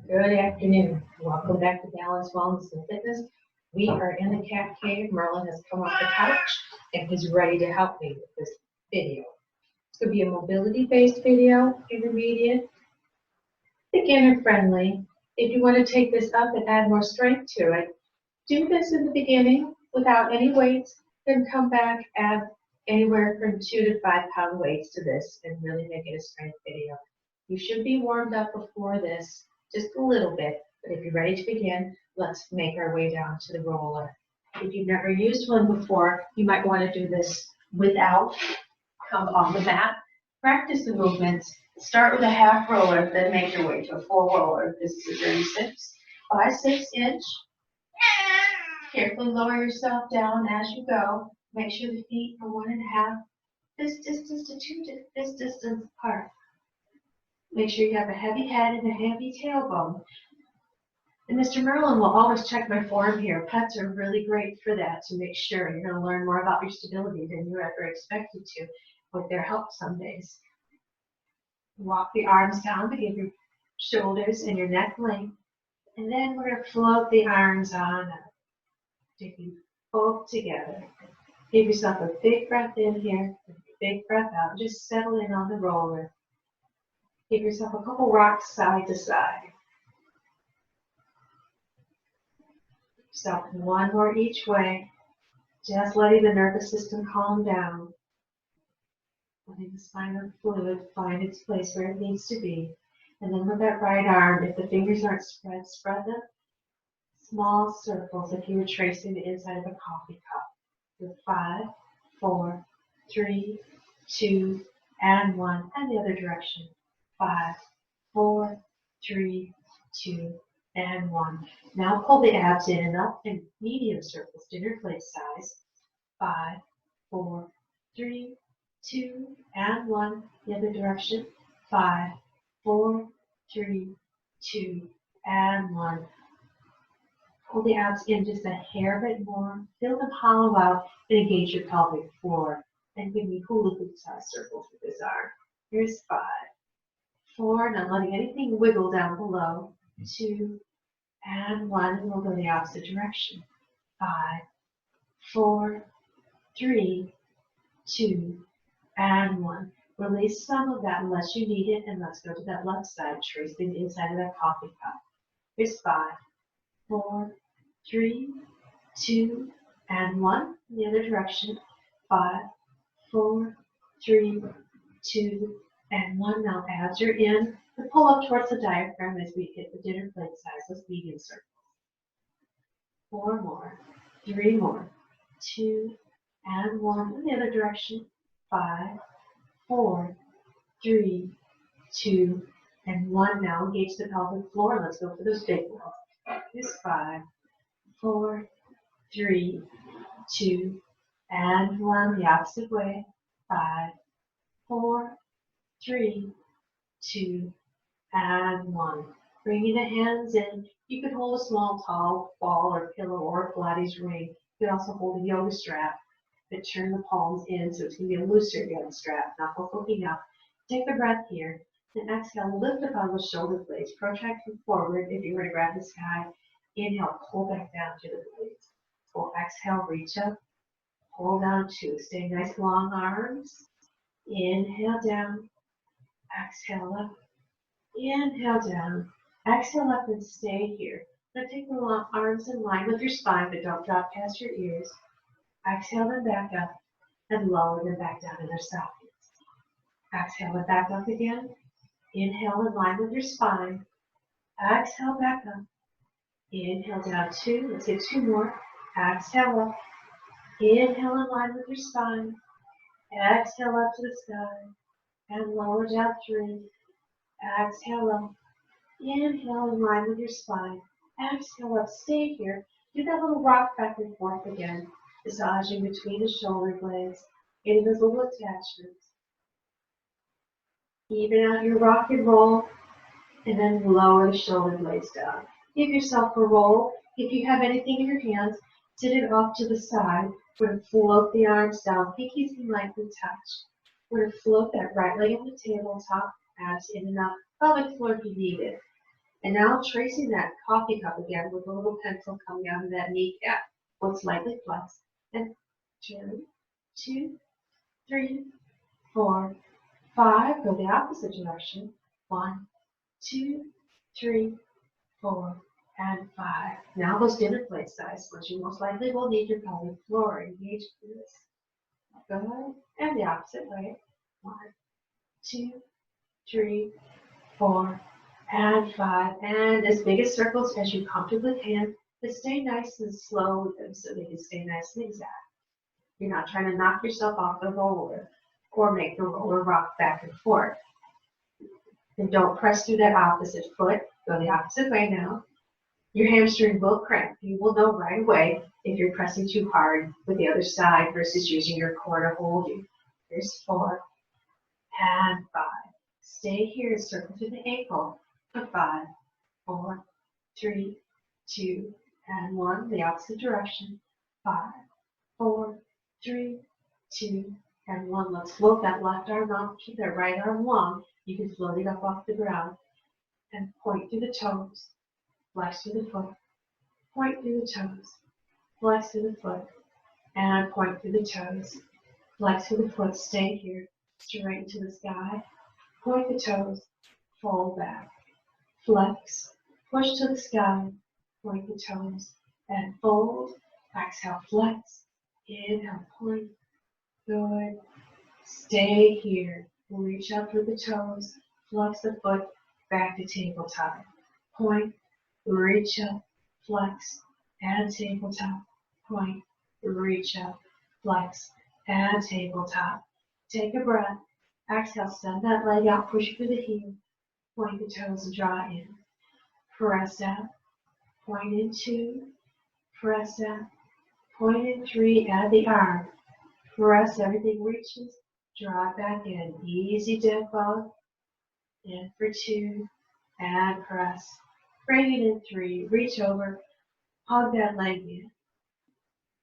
Good afternoon. Welcome back to Balance, Wellness, and Fitness. We are in the cat cave. Merlin has come off the couch and he's ready to help me with this video. It's going to be a mobility-based video, intermediate, beginner friendly. If you want to take this up and add more strength to it, do this in the beginning without any weights, then come back, add anywhere from 2 to 5 pound weights to this and really make it a strength video. You should be warmed up before this, just a little bit, but if you're ready to begin, let's make our way down to the roller. If you've never used one before, you might want to do this without. Come on the mat, practice the movements, start with a half roller, then make your way to a full roller. This is a 36 by 6 inch. Carefully lower yourself down as you go. Make sure the feet are 1.5 this distance to 2 this distance apart. Make sure you have a heavy head and a heavy tailbone. And Mr. Merlin will always check my form here. Pets are really great for that, to make sure you're going to learn more about your stability than you ever expected to with their help some days. Walk the arms down to give your shoulders and your neck length. And then we're going to float the arms on up. Taking both together. Give yourself a big breath in here, a big breath out. Just settle in on the roller. Give yourself a couple rocks side to side. Give yourself one more each way. Just letting the nervous system calm down. Letting the spinal fluid find its place where it needs to be. And then with that right arm, if the fingers aren't spread, spread them. Small circles if you were tracing the inside of a coffee cup. With 5, 4, 3, 2, and 1, and the other direction. 5, 4, 3, 2, and 1. Now pull the abs in and up in medium circles, dinner plate size. 5, 4, 3, 2, and 1. The other direction. 5, 4, 3, 2, and 1. Pull the abs in just a hair bit more. Feel them hollow out and engage your pelvic floor. And give me hula hoop size circles with this arm. Here's 5, 4. Not letting anything wiggle down below. 2, and 1. And we'll go the opposite direction. 5, 4, 3, 2, and 1. Release some of that unless you need it. And let's go to that left side, tracing the inside of that coffee cup. Here's 5, 4, 3, 2, and 1. In the other direction. 5, 4, 3, 2, and 1. Now abs are in. And pull up towards the diaphragm as we hit the dinner plate size. Let's medium circles. 4 more. 3 more. 2, and 1. In the other direction. 5, 4, 3, 2, and 1. Now engage the pelvic floor. Let's go for those big ones. Here's 5, 4, 3, 2, and 1. The opposite way. 5, 4, 3, 2, and 1. Bringing the hands in. You could hold a small tall ball or pillow or a Pilates ring. You could also hold a yoga strap, but turn the palms in so it's going to be a looser yoga strap, not both looking up. Take a breath here. Then exhale, lift up on the shoulder blades. Protract them forward if you were to grab the sky. Inhale, pull back down to the blades. Pull, exhale, reach up. Pull down 2. Stay nice long arms. Inhale down. Exhale up. Inhale down. Exhale up and stay here. Now take the long arms in line with your spine, but don't drop past your ears. Exhale them back up and lower them back down in their sockets. Exhale and back up again. Inhale in line with your spine. Exhale back up. Inhale down 2. Let's do 2 more. Exhale up. Inhale in line with your spine. Exhale up to the sky. And lower down 3. Exhale up. Inhale in line with your spine. Exhale up. Stay here. Do that little rock back and forth again. Massaging between the shoulder blades. Getting those little attachments. Even out your rock and roll. And then lower the shoulder blades down. Give yourself a roll. If you have anything in your hands, sit it off to the side. We're going to float the arms down. Pinkies can lightly touch. We're going to float that right leg on the tabletop. Abs in and out. Pelvic floor if you need it. And now tracing that coffee cup again with a little pencil coming out of that kneecap. Foot slightly flexed. And 2, 3, 4, 5. Go the opposite direction. 1, 2, 3, 4, and 5. Now those dinner plate size ones. You most likely will need your pelvic floor engaged in this. Good. And the opposite way. 1, 2, 3, 4, and 5. And as big as circles as you comfortably can, but stay nice and slow with them so they can stay nice and exact. You're not trying to knock yourself off the roller or make the roller rock back and forth. And don't press through that opposite foot. Go the opposite way now. Your hamstring will cramp. You will know right away if you're pressing too hard with the other side versus using your core to hold you. Here's 4 and 5. Stay here and circle to the ankle for 5, 4, 3, 2, and 1. The opposite direction. 5, 4, 3, 2, and 1. Let's float that left arm up. Keep that right arm long. You can float it up off the ground and point through the toes. Flex through the foot. Point through the toes. Flex through the foot. And point through the toes. Flex through the foot. Stay here. Straight into the sky. Point the toes. Fold back. Flex. Push to the sky. Point the toes. And fold. Exhale. Flex. Inhale. Point. Good. Stay here. Reach up through the toes. Flex the foot. Back to tabletop. Point. Reach up. Flex. And tabletop. Point. Reach up. Flex. And tabletop. Take a breath. Exhale. Send that leg out. Push through the heel. Point the toes and draw in. Press out. Point in 2. Press out. Point in 3. Add the arm. Press. Everything reaches. Draw it back in. Easy dip both. In for 2. And press. Bring it in 3. Reach over. Hug that leg in.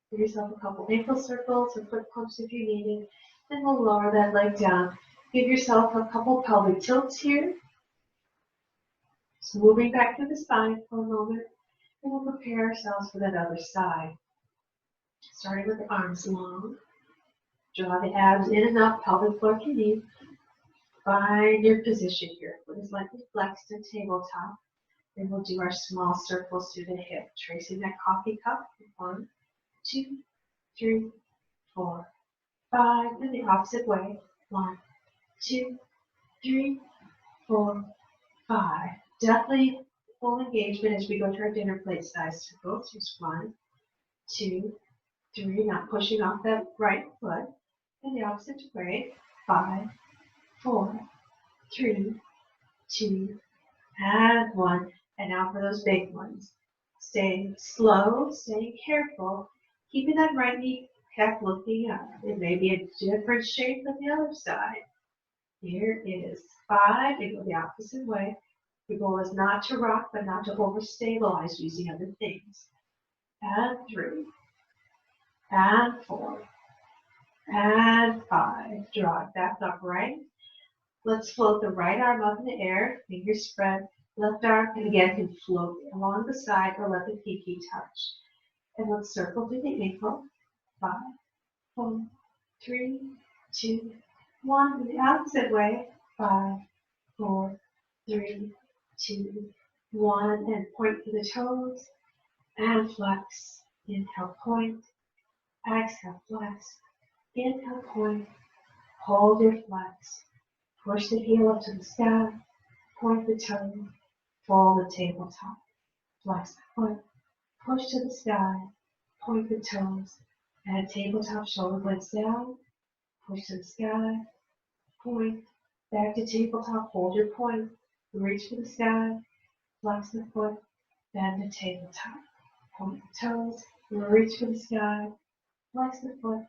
Give yourself a couple ankle circles or foot pumps if you need it. Then we'll lower that leg down. Give yourself a couple pelvic tilts here. Just moving back through the spine for a moment. And we'll prepare ourselves for that other side. Starting with the arms long. Draw the abs in and up, pelvic floor to knee. Find your position here. Foot is lightly flexed to tabletop. Then we'll do our small circles through the hip, tracing that coffee cup. 1, 2, 3, 4, 5. And the opposite way. 1, 2, 3, 4, 5. Definitely full engagement as we go to our dinner plate size circles. Just 1, 2, 3. Not pushing off that right foot. And the opposite way. 5, 4, 3, 2, and 1. And now for those big ones. Stay slow, stay careful, keeping that right knee kept looking up. It may be a different shape than the other side. Here is 5. You go the opposite way. The goal is not to rock, but not to overstabilize using other things. And 3. And 4. And 5. Draw it back upright. Let's float the right arm up in the air, fingers spread. Left arm, and again, can float along the side or let the pinky touch. And let's circle through the ankle. 5, 4, 3, 2, 1. The opposite way. 5, 4, 3, 2, 1. And point to the toes. And flex. Inhale, point. Exhale, flex. Inhale, point. Hold your flex. Push the heel up to the sky. Point the toe. Fold the tabletop. Flex the foot. Push to the sky. Point the toes. And tabletop, shoulder blades down. Push to the sky. Point. Back to tabletop. Hold your point. Reach for the sky. Flex the foot. Bend the tabletop. Point the toes. Reach for the sky. Flex the foot.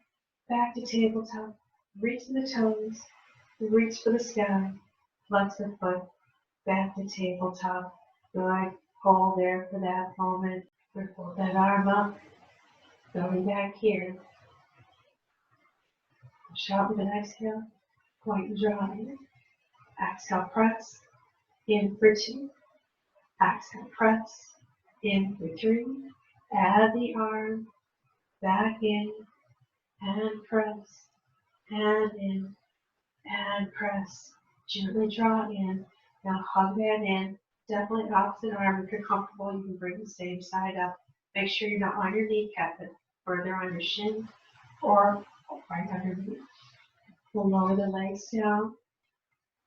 Back to tabletop. Reach for the toes. Reach for the sky. Flex the foot. Back to tabletop. Good. Hold there for that moment. Hold that arm up. Going back here. Push out with an exhale. Point and draw in. Exhale, press. In for 2. Exhale, press. In for 3. Add the arm. Back in. And press. And in. And press. Gently draw in. Now hug that in. Definitely opposite arm. If you're comfortable, you can bring the same side up. Make sure you're not on your kneecap, but further on your shin or right underneath. We'll lower the legs down.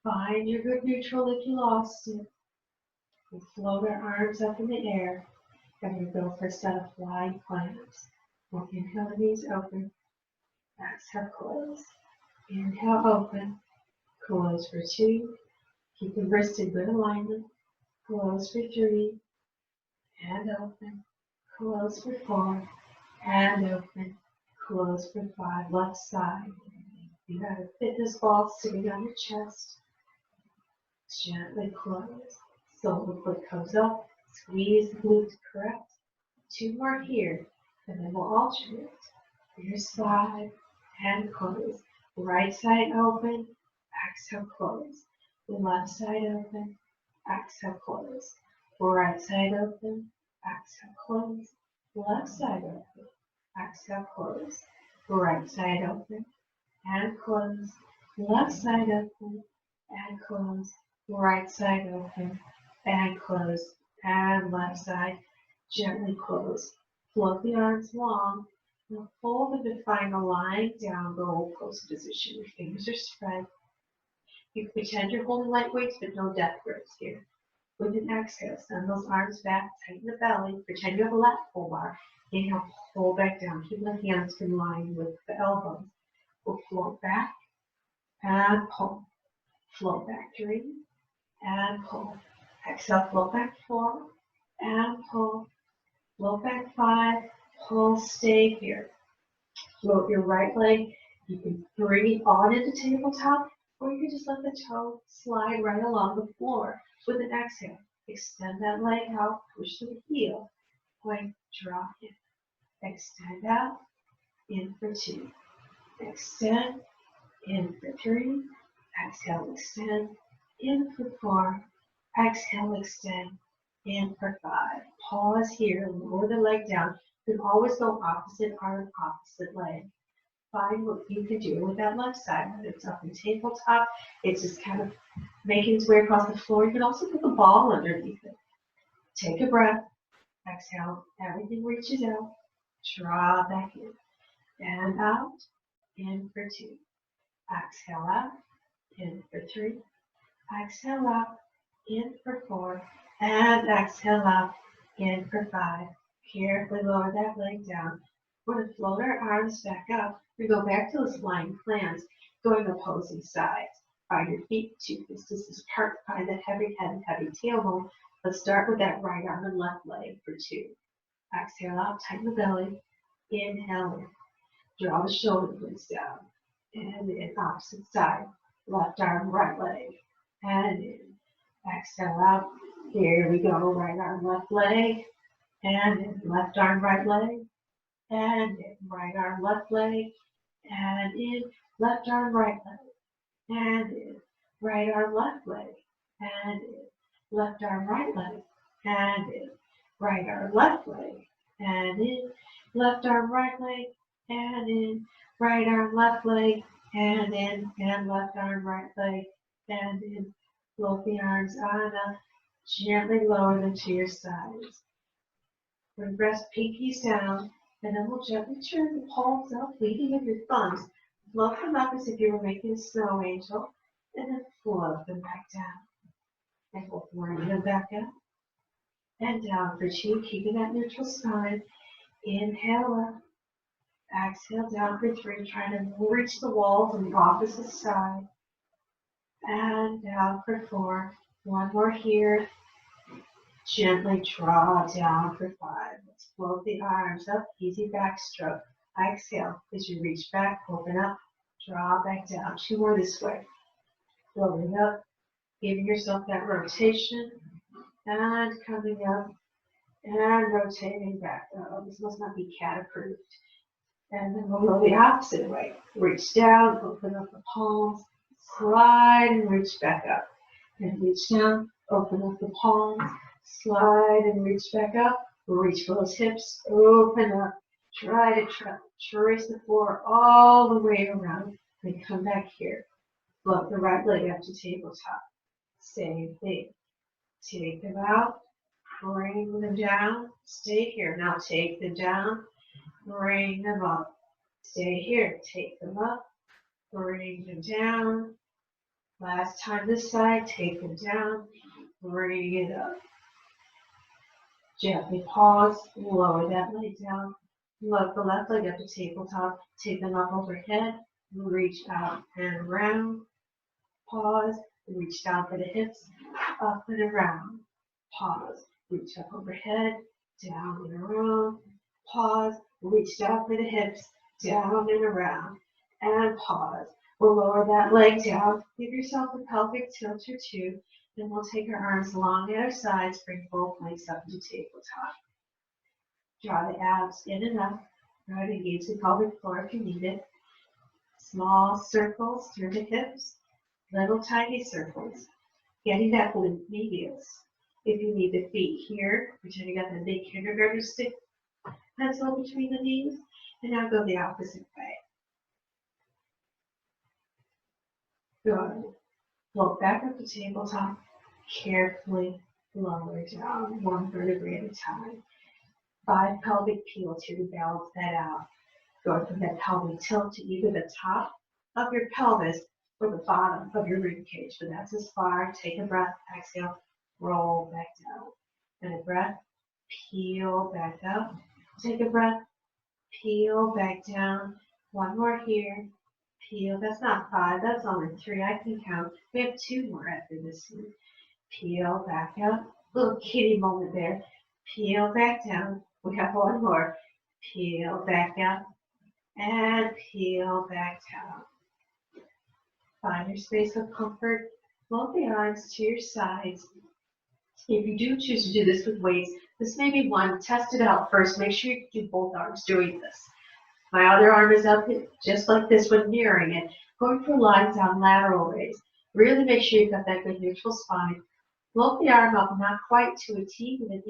Find your good neutral if you lost it. We'll float our arms up in the air. And we'll go for a set of flying planks. We'll inhale, knees open. Exhale, close. Inhale, open. Close for 2. Keep the wrist in good alignment. Close for 3. And open. Close for 4. And open. Close for 5. Left side. You got a fitness ball sitting on your chest. Gently close. Solar foot comes up. Squeeze the glutes correct. 2 more here. And then we'll alternate. Your side and close. Right side open. Exhale, close. The left side open. Exhale, close. Right side open. Exhale, close. Left side open. Exhale, close. Right side open. And close. Left side open. And close. Right side open. And close. And left side. Gently close. Float the arms long. Now fold and define a line down goal pose position. Your fingers are spread. You can pretend you're holding light weights, but no death grips here. With an exhale, send those arms back, tighten the belly. Pretend you have a lat pull bar. Inhale, pull back down. Keep the hands in line with the elbows. We'll float back and pull. Float back 3 and pull. Exhale, float back 4 and pull. Float back 5. Pull, stay here. Float your right leg. You can bring it on into tabletop, or you can just let the toe slide right along the floor. With an exhale, extend that leg out, push to the heel, point, drop in. Extend out, in for 2. Extend, in for 3. Exhale, extend, in for 4. Exhale, extend, in for 5. Pause here, lower the leg down. You can always go opposite arm, opposite leg. Find what you can do with that left side, whether it's up in tabletop, it's just kind of making its way across the floor. You can also put the ball underneath it. Take a breath, exhale, everything reaches out, draw back in, and out, in for 2. Exhale out, in for 3. Exhale out, in for 4, and exhale out, in for 5. Carefully lower that leg down. We're going to float our arms back up. We go back to those flying plants, going opposing sides. Find your feet, 2 fists apart. Find that heavy head and heavy tailbone. Let's start with that right arm and left leg for 2. Exhale out, tighten the belly. Inhale in. Draw the shoulder blades down. And in opposite side. Left arm, right leg. And in. Exhale out. Here we go. Right arm, left leg. And in. Left arm, right leg. And in. Right arm, left leg. And in. Left arm, right leg. And in. Right arm, left leg. And in. Left arm, right leg. And in. Right arm, left leg. And in. Left arm, right leg. And in. Right arm, left leg. And in. And left arm, right leg. And in. Float the arms on up. Gently lower them to your sides. Bring rest pinkies down. And then we'll gently turn the palms up, leading with your thumbs. Float them up as if you were making a snow angel. And then float them back down. And we'll bring them back up. And down for 2, keeping that neutral spine. Inhale up. Exhale down for 3. Trying to reach the walls on the opposite side. And down for 4. One more here. Gently draw down for 5. Let's float the arms up. Easy backstroke. Exhale as you reach back, open up, draw back down. 2 more this way. Floating up, giving yourself that rotation. And coming up and rotating back. Oh, this must not be cat approved. And then we'll go the opposite way. Reach down, open up the palms, slide and reach back up. And reach down, open up the palms, Slide and reach back up. Reach for those hips. Open up. Try to trace the floor all the way around. Then come back here. Float the right leg up to tabletop. Same thing. Take them out. Bring them down. Stay here. Now take them down. Bring them up. Stay here. Take them up. Bring them down. Last time this side. Take them down. Bring it up. Gently pause, lower that leg down, lift the left leg up to tabletop, take them up overhead, reach out and around, pause, reach down for the hips, up and around, pause, reach up overhead, down and around, pause, reach down for the hips, down and around, and pause. We'll lower that leg down, give yourself a pelvic tilt or two. Then we'll take our arms along at our sides, bring both legs up to tabletop. Draw the abs in and up. Try to engage the pelvic floor if you need it. Small circles through the hips. Little tiny circles. Getting that glute medius. If you need the feet here, pretend you got the big kindergarten stick pencil between the knees. And now go the opposite way. Good. Float back up to tabletop. Carefully lower down, one vertebrae at a time. 5 pelvic peels here to balance that out. Go from that pelvic tilt to either the top of your pelvis or the bottom of your rib cage. But that's as far. Take a breath, exhale, roll back down. And a breath, peel back up. Take a breath, peel back down. One more here. Peel. That's not 5, that's only 3. I can count. We have 2 more after this one. Peel back up. Little kitty moment there. Peel back down. We have 1 more. Peel back up. And peel back down. Find your space of comfort. Float the arms to your sides. If you do choose to do this with weights, this may be one. Test it out first. Make sure you do both arms doing this. My other arm is up just like this one, mirroring it. Going for lying down lateral raise. Really make sure you've got that good neutral spine. Float the arm up, not quite to a T, but then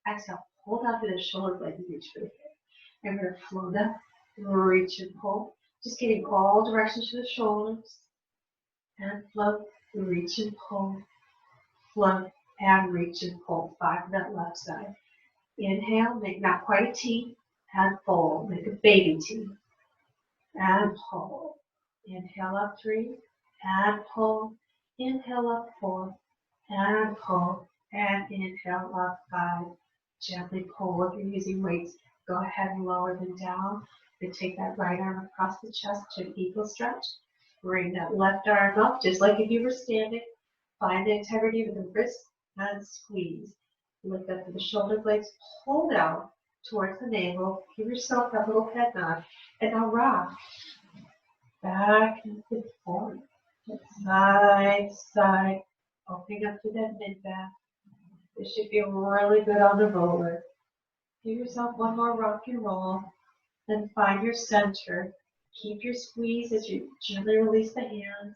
exhale. Hold out to the shoulder blade and reach for the hip. And we're going to float up, reach and pull. Just getting all directions to the shoulders. And float, reach and pull. Float and reach and pull. 5 on that left side. Inhale, make not quite a T. And fold, make a baby T. And pull. Inhale up 3. And pull. Inhale up 4. And pull, and inhale up 5. Gently pull. If you're using weights, go ahead and lower them down. Then take that right arm across the chest to an eagle stretch. Bring that left arm up, just like if you were standing. Find the integrity of the wrist and squeeze. Lift up to the shoulder blades, pull down towards the navel. Give yourself that little head nod. And now rock. Back and forth. Side, side. Opening up to that mid-back. This should feel really good on the roller. Give yourself 1 more rock and roll. Then find your center. Keep your squeeze as you gently release the hands.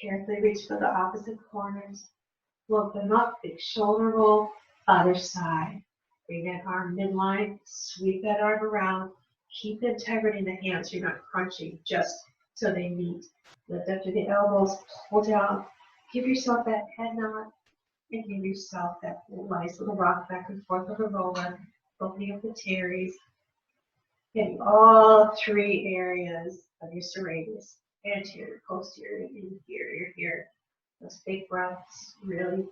Carefully reach for the opposite corners. Float them up, big shoulder roll. Other side. Bring that arm midline. Sweep that arm around. Keep the integrity in the hands. You're not crunching just so they meet. Lift up to the elbows. Pull down. Give yourself that head nod and give yourself that nice little rock back and forth of a roller, opening up the teres, getting all 3 areas of your serratus, anterior, posterior, inferior here. Those big breaths really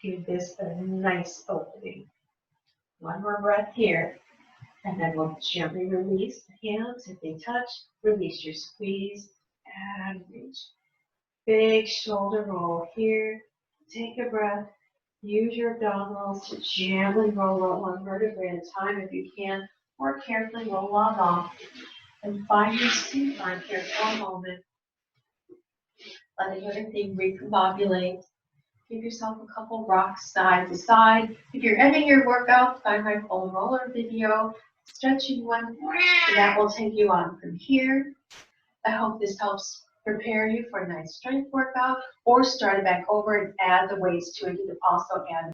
give this a nice opening. 1 more breath here, and then we'll gently release the hands if they touch, release your squeeze, and reach. Big shoulder roll here. Take a breath. Use your abdominals to gently roll out 1 vertebrae at a time if you can, or carefully roll on off. And find your seat line here for a moment. Letting everything recombobulate. Give yourself a couple rocks side to side. If you're ending your workout, find my full roller video, stretching one, and that will take you on from here. I hope this helps prepare you for a nice strength workout, or start it back over and add the weights to it. You can also add